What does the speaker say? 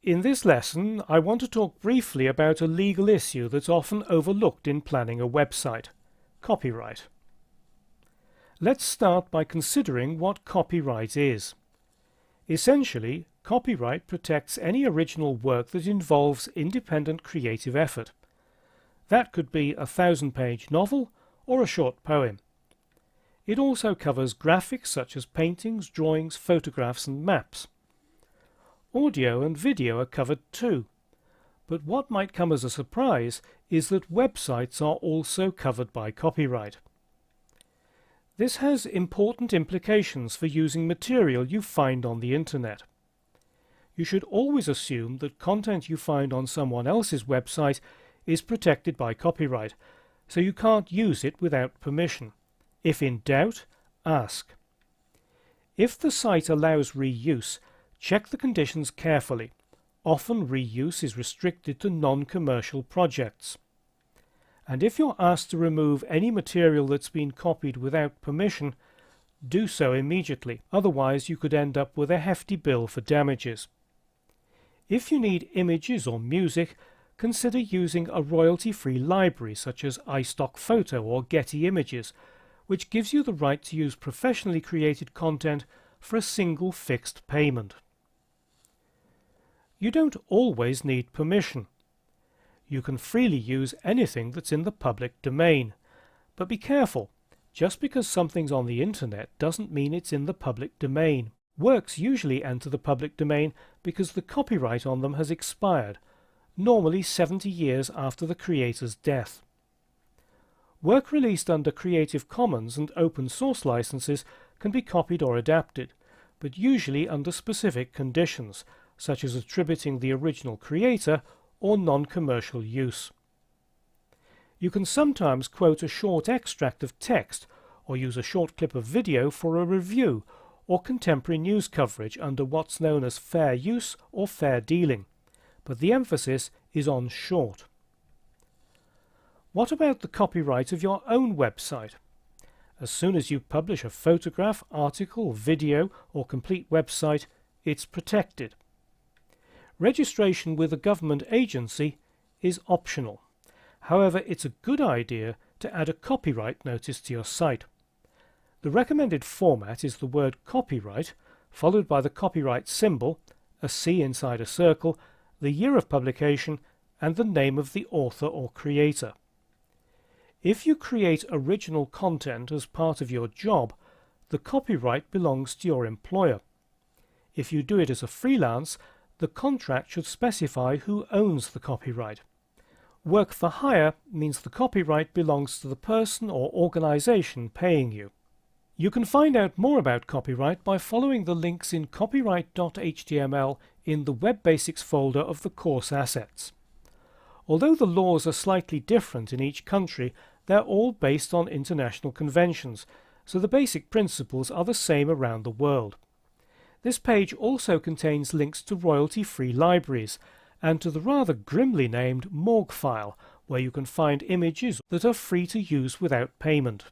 In this lesson, I want to talk briefly about a legal issue that's often overlooked in planning a website: copyright. Let's start by considering what copyright is. Essentially, copyright protects any original work that involves independent creative effort. That could be a 1,000-page novel or a short poem. It also covers graphics such as paintings, drawings, photographs and maps. Audio and video are covered too. But what might come as a surprise is that websites are also covered by copyright. This has important implications for using material you find on the internet. You should always assume that content you find on someone else's website is protected by copyright, so you can't use it without permission. If in doubt, ask. If the site allows reuse, check the conditions carefully. Often reuse is restricted to non-commercial projects. And if you're asked to remove any material that's been copied without permission, do so immediately, otherwise you could end up with a hefty bill for damages. If you need images or music, consider using a royalty-free library such as iStock Photo or Getty Images, which gives you the right to use professionally created content for a single fixed payment. You don't always need permission. You can freely use anything that's in the public domain. But be careful. Just because something's on the internet doesn't mean it's in the public domain. Works usually enter the public domain because the copyright on them has expired, normally 70 years after the creator's death. Work released under Creative Commons and open source licenses can be copied or adapted, but usually under specific conditions, such as attributing the original creator or non-commercial use. You can sometimes quote a short extract of text or use a short clip of video for a review or contemporary news coverage under what's known as fair use or fair dealing, but the emphasis is on short. What about the copyright of your own website? As soon as you publish a photograph, article, video or complete website, it's protected. Registration with a government agency is optional. However, it's a good idea to add a copyright notice to your site. The recommended format is the word copyright, followed by the copyright symbol, a C inside a circle, the year of publication, and the name of the author or creator. If you create original content as part of your job, the copyright belongs to your employer. If you do it as a freelance, the contract should specify who owns the copyright. Work for hire means the copyright belongs to the person or organization paying you. You can find out more about copyright by following the links in copyright.html in the Web Basics folder of the course assets. Although the laws are slightly different in each country, they're all based on international conventions, so the basic principles are the same around the world. This page also contains links to royalty-free libraries and to the rather grimly named Morguefile, where you can find images that are free to use without payment.